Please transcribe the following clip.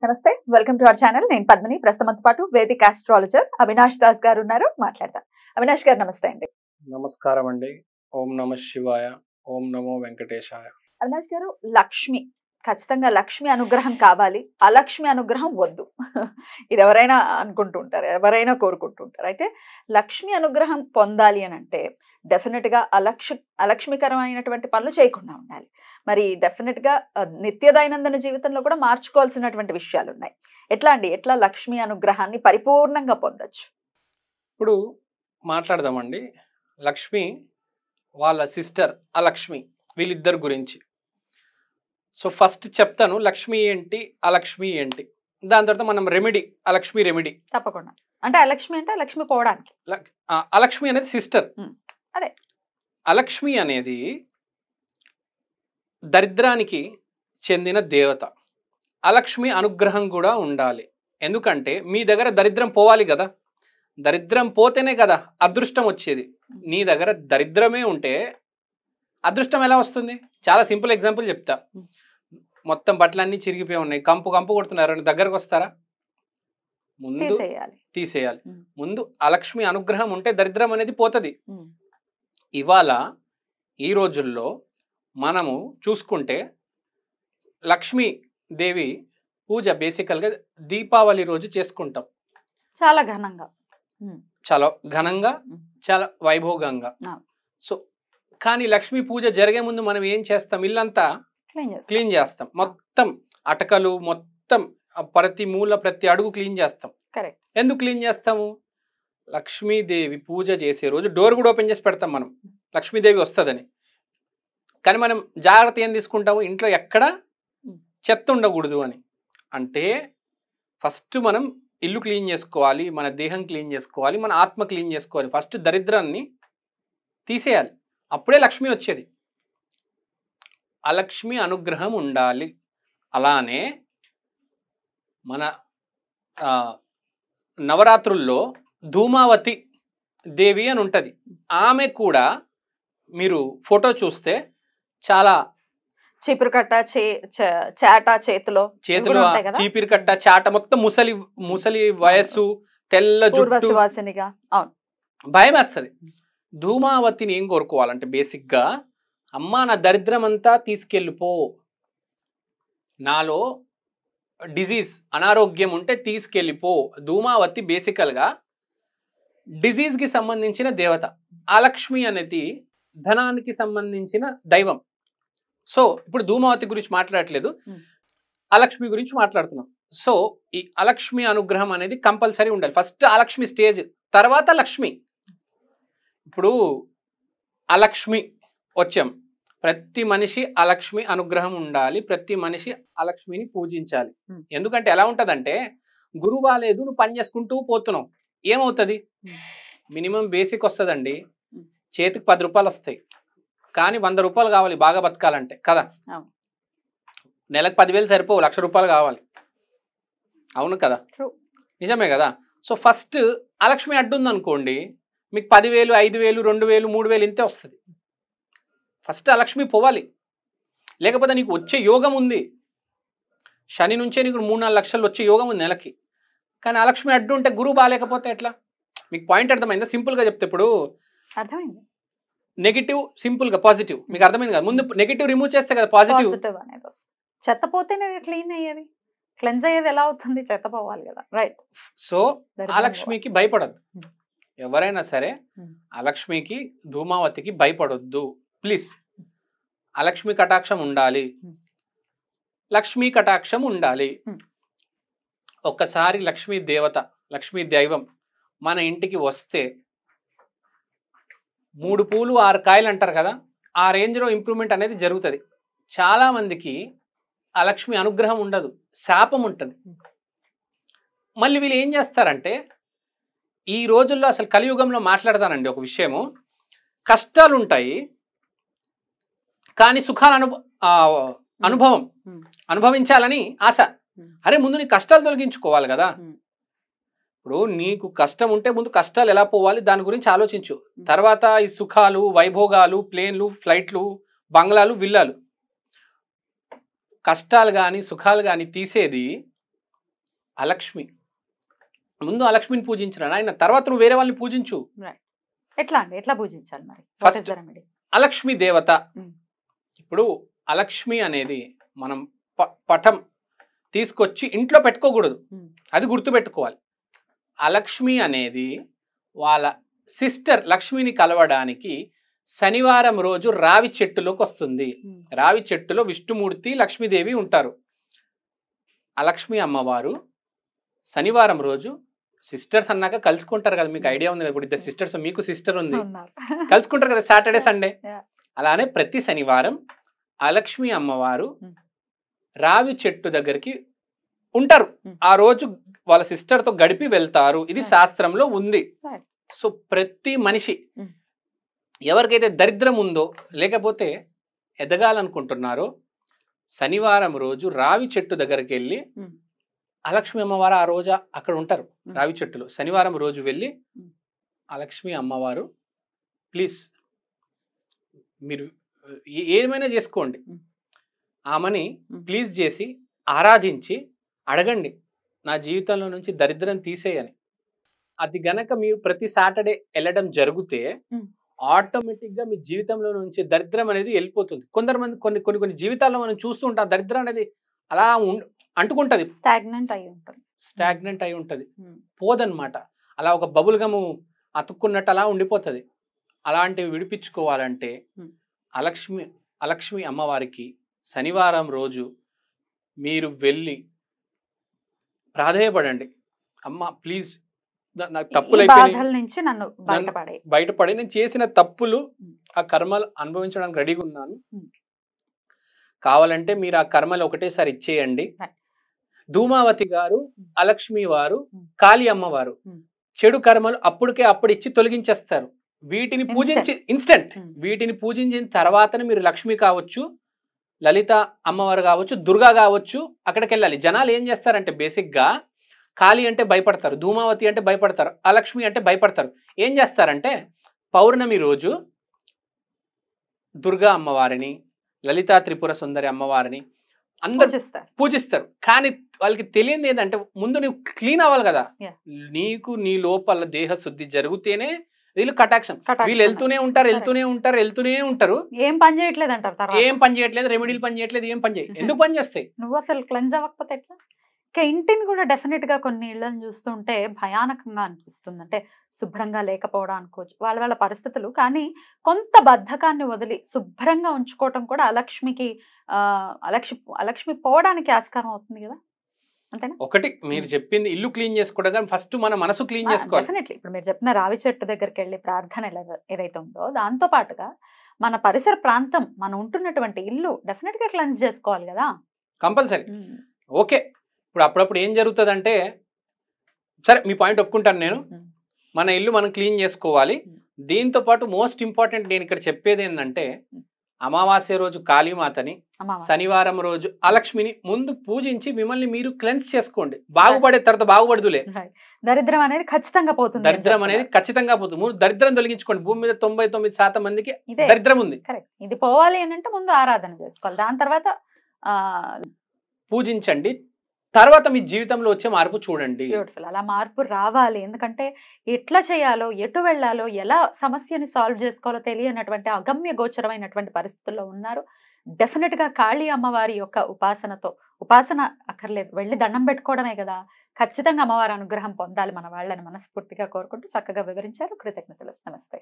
నమస్తే, welcome to our channel. నేను పద్మిని. ప్రస్తుతంతో పాటు వేదిక ఆస్ట్రాలజర్ అవినాష్ దాస్ గారు ఉన్నారు. మాట్లాడదాం. అవినాష్ గారు నమస్తే అండి. నమస్కారం అండి. ఓం నమ శివాయ. ఓం నమో వెంకటేశాయ. అవినాష్ గారు, లక్ష్మి ఖచ్చితంగా లక్ష్మి అనుగ్రహం కావాలి, అలక్ష్మి అనుగ్రహం వద్దు. ఇది ఎవరైనా అనుకుంటూ ఉంటారు, ఎవరైనా కోరుకుంటూ ఉంటారు. అయితే లక్ష్మి అనుగ్రహం పొందాలి అని అంటే డెఫినెట్గా అలక్ష్మికరమైనటువంటి పనులు చేయకుండా ఉండాలి. మరి డెఫినెట్గా నిత్య దైనందిన జీవితంలో కూడా మార్చుకోవాల్సినటువంటి విషయాలు ఉన్నాయి. ఎట్లా అండి, ఎట్లా లక్ష్మి అనుగ్రహాన్ని పరిపూర్ణంగా పొందొచ్చు? ఇప్పుడు మాట్లాడదామండి. లక్ష్మి వాళ్ళ సిస్టర్ అలక్ష్మి, వీళ్ళిద్దరు గురించి. సో ఫస్ట్ చెప్తాను లక్ష్మి ఏంటి, అలక్ష్మి ఏంటి. దాని తర్వాత మనం రెమెడీ, అలక్ష్మి రెమెడీ. తప్పకుండా. అంటే అలక్ష్మి అంటే లక్ష్మి పోవడానికి. అలక్ష్మి అనేది సిస్టర్. అదే అలక్ష్మి అనేది దరిద్రానికి చెందిన దేవత. అలక్ష్మి అనుగ్రహం కూడా ఉండాలి. ఎందుకంటే మీ దగ్గర దరిద్రం పోవాలి కదా, దరిద్రం పోతేనే కదా అదృష్టం వచ్చేది. నీ దగ్గర దరిద్రమే ఉంటే అదృష్టం ఎలా వస్తుంది? చాలా సింపుల్ ఎగ్జాంపుల్ చెప్తా. మొత్తం బట్టలన్నీ చిరిగిపోయి ఉన్నాయి, కంపు కంపు కొడుతున్నారు, దగ్గరకు వస్తారా? ముందు తీసేయాలి. ముందు అలక్ష్మి అనుగ్రహం ఉంటే దరిద్రం అనేది పోతుంది. ఇవాళ ఈ రోజుల్లో మనము చూసుకుంటే లక్ష్మీ దేవి పూజ బేసికల్గా దీపావళి రోజు చేసుకుంటాం. చాలా ఘనంగా, చాలా వైభోగంగా. సో కానీ లక్ష్మీ పూజ జరిగే ముందు మనం ఏం చేస్తాం? ఇల్లంతా క్లీన్ చేస్తాం. మొత్తం అటకలు, మొత్తం ప్రతి మూల, ప్రతి అడుగు క్లీన్ చేస్తాం. ఎందుకు క్లీన్ చేస్తాము? లక్ష్మీదేవి పూజ చేసే రోజు డోర్ కూడా ఓపెన్ చేసి పెడతాం మనం, లక్ష్మీదేవి వస్తుందని. కానీ మనం జాగ్రత్త ఏం తీసుకుంటాము? ఇంట్లో ఎక్కడ చెత్త ఉండకూడదు అని. అంటే ఫస్ట్ మనం ఇల్లు క్లీన్ చేసుకోవాలి, మన దేహం క్లీన్ చేసుకోవాలి, మన ఆత్మ క్లీన్ చేసుకోవాలి. ఫస్ట్ దరిద్రాన్ని తీసేయాలి, అప్పుడే లక్ష్మి వచ్చేది. అలక్ష్మి అనుగ్రహం ఉండాలి. అలానే మన నవరాత్రుల్లో ధూమావతి దేవి అని ఉంటుంది. ఆమె కూడా మీరు ఫోటో చూస్తే చాలా చీపురు కట్ట, చాట చేతిలో చీపిరి కట్ట, చాట, మొత్తం ముసలి వయస్సు, తెల్ల జుట్టు, భయం వేస్తుంది. ధూమావతిని ఏం కోరుకోవాలంటే బేసిక్గా, అమ్మా నా దరిద్రం అంతా తీసుకెళ్ళిపో, నాలో డిజీజ్ అనారోగ్యం ఉంటే తీసుకెళ్ళిపో. ధూమావతి బేసికల్గా డిజీజ్కి సంబంధించిన దేవత. అలక్ష్మి అనేది ధనానికి సంబంధించిన దైవం. సో ఇప్పుడు ధూమావతి గురించి మాట్లాడట్లేదు, అలక్ష్మి గురించి మాట్లాడుతున్నాం. సో ఈ అలక్ష్మి అనుగ్రహం అనేది కంపల్సరీ ఉండాలి. ఫస్ట్ అలక్ష్మి స్టేజ్, తర్వాత లక్ష్మి. ఇప్పుడు అలక్ష్మి వచ్చాం, ప్రతి మనిషి అలక్ష్మి అనుగ్రహం ఉండాలి, ప్రతి మనిషి అలక్ష్మిని పూజించాలి. ఎందుకంటే ఎలా ఉంటుందంటే, గురువు బాలేదు, నువ్వు పని చేసుకుంటూ పోతున్నావు, ఏమవుతుంది? మినిమం బేసిక్ వస్తుందండి, చేతికి 10 రూపాయలు వస్తాయి, కానీ 100 రూపాయలు కావాలి బాగా బతకాలంటే కదా. నెలకు 10,000 సరిపోవు, 1,00,000 రూపాయలు కావాలి. అవును కదా, నిజమే కదా. సో ఫస్ట్ అలక్ష్మి అడ్డుంది అనుకోండి, మీకు 10,000, 5,000, 2,000, 3,000 ఇంతే వస్తుంది. ఫస్ట్ అలక్ష్మి పోవాలి. లేకపోతే నీకు వచ్చే యోగం ఉంది, శని నుంచే నీకు 3-4 లక్షలు వచ్చే యోగం ఉంది నెలకి, కానీ అలక్ష్మి అడ్డు ఉంటే గురువు బాగాలేకపోతే ఎట్లా? మీకు పాయింట్ అర్థమైందా? సింపుల్గా చెప్తే, ఇప్పుడు అర్థమైంది. నెగిటివ్, సింపుల్గా పాజిటివ్. మీకు అర్థమైంది కదా? ముందు నెగిటివ్ రిమూవ్ చేస్తే కదా పాజిటివ్ అనేది వస్తుంది. చెత్త పోతేనే క్లీన్ అయ్యేది, క్లెన్స్ అయ్యేది ఎలా అవుతుంది? చెత్త పోవాలి కదా, రైట్. సో అలక్ష్మికి భయపడద్దు ఎవరైనా సరే, అలక్ష్మికి, ధూమావతికి భయపడొద్దు ప్లీజ్. అలక్ష్మి కటాక్షం ఉండాలి, లక్ష్మీ కటాక్షం ఉండాలి. ఒక్కసారి లక్ష్మీ దేవత, లక్ష్మీ దైవం మన ఇంటికి వస్తే 3 పూలు 6 కాయలు అంటారు కదా, ఆ రేంజ్లో ఇంప్రూవ్మెంట్ అనేది జరుగుతుంది. చాలామందికి అలక్ష్మి అనుగ్రహం ఉండదు, శాపం ఉంటుంది. మళ్ళీ వీళ్ళు ఏం చేస్తారంటే, ఈ రోజుల్లో అసలు కలియుగంలో మాట్లాడతానండి ఒక విషయము, కష్టాలు ఉంటాయి కానీ సుఖాల అనుభవం అనుభవించాలని ఆశ. అరే ముందు నీ కష్టాలు తొలగించుకోవాలి కదా. ఇప్పుడు నీకు కష్టం ఉంటే ముందు కష్టాలు ఎలా పోవాలి దాని గురించి ఆలోచించు, తర్వాత ఈ సుఖాలు, వైభోగాలు, ప్లేన్లు, ఫ్లైట్లు, బంగ్లాలు, విల్లాలు, కష్టాలు కానీ సుఖాలు కానీ తీసేది అలక్ష్మి ముందు అలక్ష్మిని పూజించిన ఆయన, తర్వాత నువ్వు వేరే వాళ్ళని పూజించు. ఎట్లా అండి, ఎట్లా పూజించాలి మరి? ఫస్ట్ అలక్ష్మి దేవత. ఇప్పుడు అలక్ష్మి అనేది మనం పటం తీసుకొచ్చి ఇంట్లో పెట్టుకోకూడదు, అది గుర్తుపెట్టుకోవాలి. అలక్ష్మి అనేది వాళ్ళ సిస్టర్ లక్ష్మిని కలవడానికి శనివారం రోజు రావి చెట్టులోకి వస్తుంది. రావి చెట్టులో విష్ణుమూర్తి లక్ష్మీదేవి ఉంటారు. అలక్ష్మి అమ్మవారు శనివారం రోజు, సిస్టర్స్ అన్నాక కలుసుకుంటారు కదా, మీకు ఐడియా ఉంది కదా, ఇప్పుడు ఇద్దరు సిస్టర్స్, మీకు సిస్టర్ ఉంది, కలుసుకుంటారు కదా సాటర్డే సండే. అలానే ప్రతి శనివారం అలక్ష్మి అమ్మవారు రావి చెట్టు దగ్గరికి ఉంటారు. ఆ రోజు వాళ్ళ సిస్టర్ తో గడిపి వెళ్తారు. ఇది శాస్త్రంలో ఉంది. సో ప్రతి మనిషి ఎవరికైతే దరిద్రం ఉందో, లేకపోతే ఎదగాలనుకుంటున్నారో, శనివారం రోజు రావి చెట్టు దగ్గరికి వెళ్ళి, అలక్ష్మి అమ్మవారు ఆ రోజు అక్కడ ఉంటారు రావి చెట్టులో, శనివారం రోజు వెళ్ళి అలక్ష్మి అమ్మవారు ప్లీజ్ మీరు ఏమైనా చేసుకోండి, ఆమెని ప్లీజ్ చేసి ఆరాధించి అడగండి, నా జీవితంలో నుంచి దరిద్రం తీసేయని. అది గనక మీరు ప్రతి సాటర్డే వెళ్ళడం జరిగితే ఆటోమేటిక్గా మీ జీవితంలో నుంచి దరిద్రం అనేది వెళ్ళిపోతుంది. కొందరు కొన్ని జీవితాల్లో మనం చూస్తూ ఉంటాం, దరిద్రం అనేది అలా అంటుకుంటది, స్టాగ్నెంట్ అయి ఉంటది, పోదన్నమాట. అలా ఒక బబుల్ గము అతుక్కున్నట్టు అలా ఉండిపోతుంది. అలాంటివి విడిపించుకోవాలంటే అలక్ష్మి అమ్మవారికి శనివారం రోజు మీరు వెళ్ళి ప్రాధేయపడండి, అమ్మ ప్లీజ్ నాకు తప్పులు బయటపడి నేను చేసిన తప్పులు, ఆ కర్మలు అనుభవించడానికి రెడీగా ఉన్నాను, కావాలంటే మీరు ఆ కర్మలు ఒకటేసారి ఇచ్చేయండి. ధూమావతి గారు, అలక్ష్మి వారు, కాళీ అమ్మవారు చెడు కర్మలు అప్పుడు ఇచ్చి తొలగించేస్తారు. వీటిని పూజించి ఇన్స్టెంట్, వీటిని పూజించిన తర్వాతనే మీరు లక్ష్మి కావచ్చు, లలిత అమ్మవారు కావచ్చు, దుర్గా కావచ్చు అక్కడికి వెళ్ళాలి. జనాలు ఏం చేస్తారంటే బేసిక్ గా కాళీ అంటే భయపడతారు, ధూమావతి అంటే భయపడతారు, అలక్ష్మి అంటే భయపడతారు. ఏం చేస్తారంటే పౌర్ణమి రోజు దుర్గా అమ్మవారిని, లలితా త్రిపుర సుందరి అమ్మవారిని అందరు పూజిస్తారు. కానీ వాళ్ళకి తెలియదు ఏంటంటే ముందు నువ్వు క్లీన్ అవ్వాలి కదా, నీకు నీ లోపల దేహ శుద్ధి జరిగితేనే వీళ్ళు కటాక్షం. వీళ్ళు వెళ్తూనే ఉంటారు, ఏం పని చేయట్లేదు అంటారు, ఏం పని చేయట్లేదు, రెమెడీలు పని చేయట్లేదు, ఏం పని చేయ, ఎందుకు పని చేస్తాయి? నువ్వు అసలు క్లెన్స్ అవ్వకపోతే ఎట్లా? ఇంటిని కూడా డెఫినెట్ గా కొన్ని ఇళ్లను చూస్తుంటే భయానకంగా అనిపిస్తుంది. అంటే శుభ్రంగా లేకపోవడం అనుకోవచ్చు, వాళ్ళ పరిస్థితులు. కానీ కొంత బద్ధకాన్ని వదిలి శుభ్రంగా ఉంచుకోవటం కూడా అలక్ష్మికి అలక్ష్మి పోవడానికి ఆస్కారం అవుతుంది కదా, అంతేనా? ఒకటి మీరు చెప్పింది ఇల్లు క్లీన్ చేసుకోవడం, ఫస్ట్ మన మనసు క్లీన్ చేసుకోవాలి. డెఫినెట్లీ ఇప్పుడు మీరు చెప్పిన రావి చెట్టు దగ్గరికి వెళ్ళి ప్రార్థన ఏదైతే ఉందో దాంతో పాటుగా మన పరిసర ప్రాంతం, మనం ఉంటున్నటువంటి ఇల్లు డెఫినెట్ గా క్లెన్స్ చేసుకోవాలి కదా, కంపల్సరీ. ఓకే, ఇప్పుడు అప్పుడప్పుడు ఏం జరుగుతుంది అంటే, సరే మీ పాయింట్ ఒప్పుకుంటాను నేను, మన ఇల్లు మనం క్లీన్ చేసుకోవాలి. దీంతో పాటు మోస్ట్ ఇంపార్టెంట్ నేను ఇక్కడ చెప్పేది ఏంటంటే, అమావాస్య రోజు కాళీమాతని, శనివారం రోజు అలక్ష్మిని ముందు పూజించి మిమ్మల్ని మీరు క్లెన్స్ చేసుకోండి. బాగుపడే తర్వాత బాగుపడదులే, దరిద్రం అనేది ఖచ్చితంగా పోతుంది. దరిద్రం తొలగించుకోండి. భూమి మీద 99% మందికి దరిద్రం ఉంది. ఇది పోవాలి అని అంటే ముందు ఆరాధన చేసుకోవాలి, దాని తర్వాత పూజించండి, తర్వాత మీ జీవితంలో వచ్చే మార్పు చూడండి. బ్యూటిఫుల్. అలా మార్పు రావాలి, ఎందుకంటే ఎట్లా చేయాలో, ఎటు వెళ్ళాలో, ఎలా సమస్యని సాల్వ్ చేసుకోవాలో తెలియనటువంటి అగమ్య గోచరమైనటువంటి పరిస్థితుల్లో ఉన్నారు. డెఫినెట్ గా కాళీ అమ్మవారి యొక్క ఉపాసన అక్కర్లేదు, వెళ్ళి దండం పెట్టుకోవడమే కదా, ఖచ్చితంగా అమ్మవారి అనుగ్రహం పొందాలి మన వాళ్ళని మనస్ఫూర్తిగా కోరుకుంటూ చక్కగా వివరించారు. కృతజ్ఞతలు. నమస్తే.